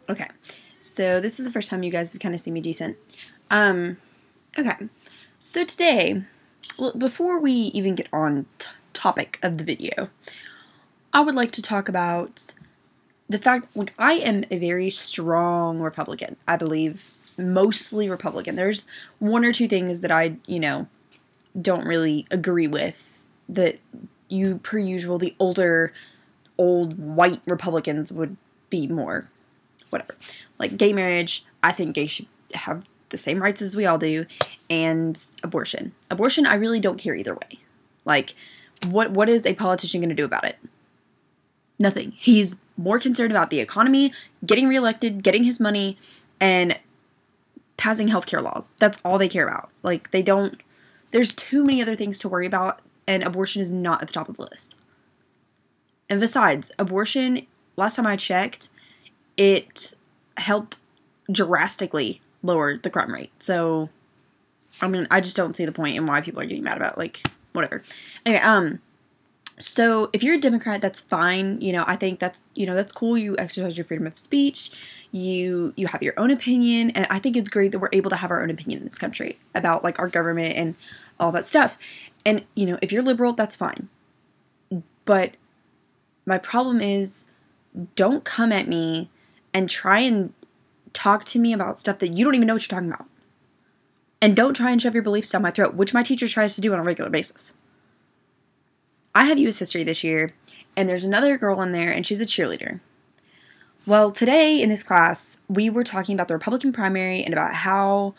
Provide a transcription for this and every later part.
Okay. So this is the first time you guys have kind of seen me decent. Okay. So today, well, before we even get on topic of the video, I would like to talk about the fact, like, I am a very strong Republican. I believe mostly Republican. There's one or two things that I, don't really agree with that per usual, the old white Republicans would be more whatever. Like gay marriage, I think gays should have the same rights as we all do, and abortion. Abortion, I really don't care either way. Like, what is a politician going to do about it? Nothing. He's more concerned about the economy, getting reelected, getting his money, and passing healthcare laws. That's all they care about. Like, there's too many other things to worry about, and abortion is not at the top of the list. And besides, abortion, last time I checked, it helped drastically lower the crime rate. So, I mean, I just don't see the point in why people are getting mad about it. Like, whatever. Anyway, so if you're a Democrat, that's fine. I think that's cool. You exercise your freedom of speech. You have your own opinion. And I think it's great that we're able to have our own opinion in this country about, like, our government and all that stuff. And, if you're liberal, that's fine. But my problem is, don't come at me and try and talk to me about stuff that you don't even know what you're talking about. And don't try and shove your beliefs down my throat, which my teacher tries to do on a regular basis. I have U.S. history this year, and there's another girl in there, and she's a cheerleader. Well, today in this class, we were talking about the Republican primary and about how,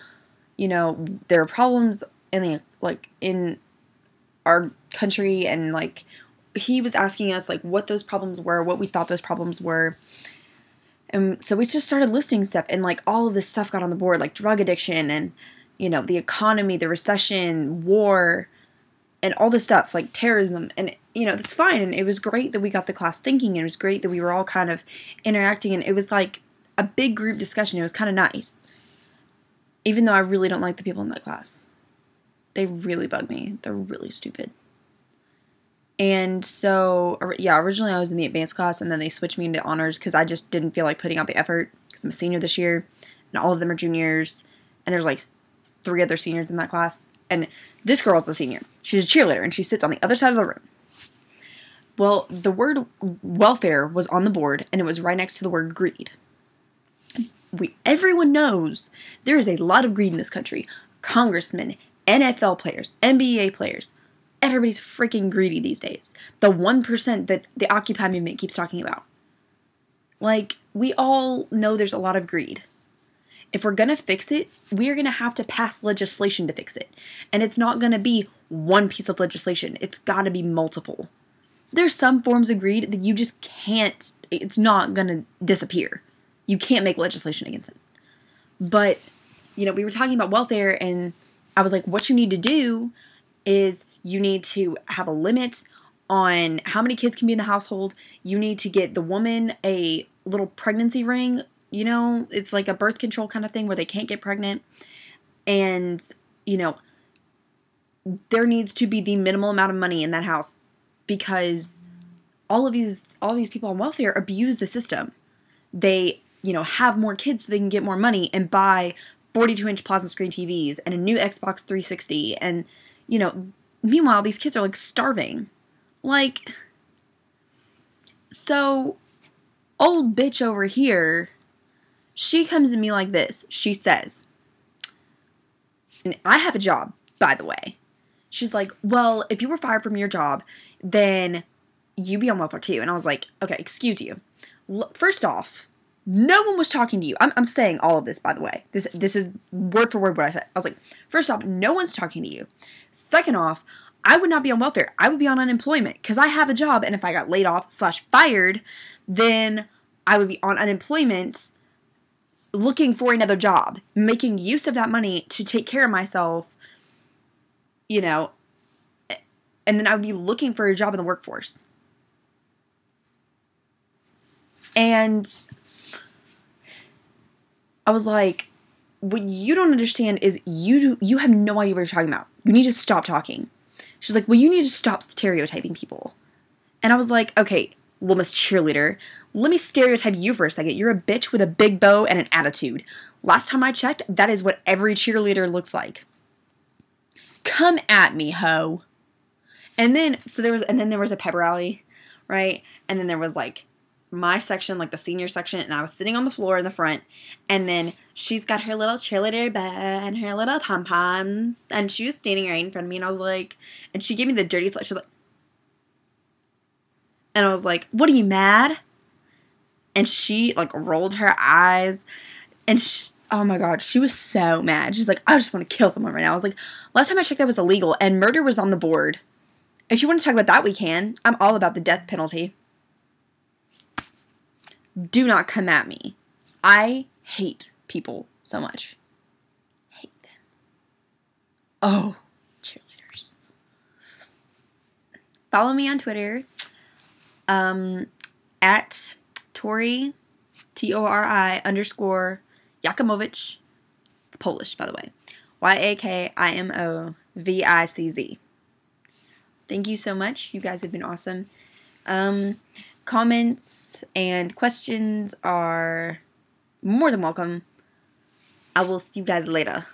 there are problems in our country, and, like, he was asking us, like, what those problems were, what we thought those problems were. And so we just started listing stuff, and, like, all of this stuff got on the board, like drug addiction and, the economy, the recession, war, and all this stuff, like terrorism. And, that's fine. And it was great that we got the class thinking. And it was great that we were all kind of interacting. And it was like a big group discussion. It was kind of nice. Even though I really don't like the people in that class. They really bug me. They're really stupid. And so, yeah, originally I was in the advanced class, and then they switched me into honors because I just didn't feel like putting out the effort because I'm a senior this year, and all of them are juniors, and there's like 3 other seniors in that class, and this girl's a senior. She's a cheerleader, and she sits on the other side of the room. Well, the word welfare was on the board, and it was right next to the word greed. Everyone knows there is a lot of greed in this country. Congressmen, NFL players, NBA players. Everybody's freaking greedy these days. The 1% that the Occupy movement keeps talking about. Like, we all know there's a lot of greed. If we're going to fix it, we are going to have to pass legislation to fix it. And it's not going to be one piece of legislation. It's got to be multiple. There's some forms of greed that you just can't, it's not going to disappear. You can't make legislation against it. But, we were talking about welfare, and I was like, what you need to do is you need to have a limit on how many kids can be in the household. You need to get the woman a little pregnancy ring. It's like a birth control kind of thing where they can't get pregnant. And, there needs to be the minimal amount of money in that house because all of these people on welfare abuse the system. They, have more kids so they can get more money and buy 42-inch plasma screen TVs and a new Xbox 360 and, meanwhile, these kids are, like, starving. Like, so, old bitch over here, she comes to me like this. She says, and I have a job, by the way. She's like, well, if you were fired from your job, then you'd be on welfare too. And I was like, okay, excuse you. First off, no one was talking to you. I'm saying all of this, by the way. This is word for word what I said. I was like, first off, no one's talking to you. Second off, I would not be on welfare. I would be on unemployment because I have a job. And if I got laid off / fired, then I would be on unemployment looking for another job, making use of that money to take care of myself, and then I would be looking for a job in the workforce. And I was like, what you don't understand is you have no idea what you're talking about. You need to stop talking. She's like, well, you need to stop stereotyping people. And I was like, okay, Little Miss Cheerleader. Let me stereotype you for a second. You're a bitch with a big bow and an attitude. Last time I checked, that is what every cheerleader looks like. Come at me, ho. And then there was a pep rally, right? And then there was like my section, like the senior section, and I was sitting on the floor in the front, and then she's got her little cheerleader bed and her little pom-poms, and she was standing right in front of me, and I was like, and she gave me the dirty look. She was like, and I was like, what, are you mad? And she, like, rolled her eyes. And oh, my God. She was so mad. She's like, I just want to kill someone right now. I was like, last time I checked, that was illegal. And murder was on the board. If you want to talk about that, we can. I'm all about the death penalty. Do not come at me. I hate people so much. Hate them. Oh, cheerleaders. Follow me on Twitter. At Tori, Tori _ Yakimovich. It's Polish, by the way. YAKIMOVICZ. Thank you so much. You guys have been awesome. Comments and questions are more than welcome. I will see you guys later.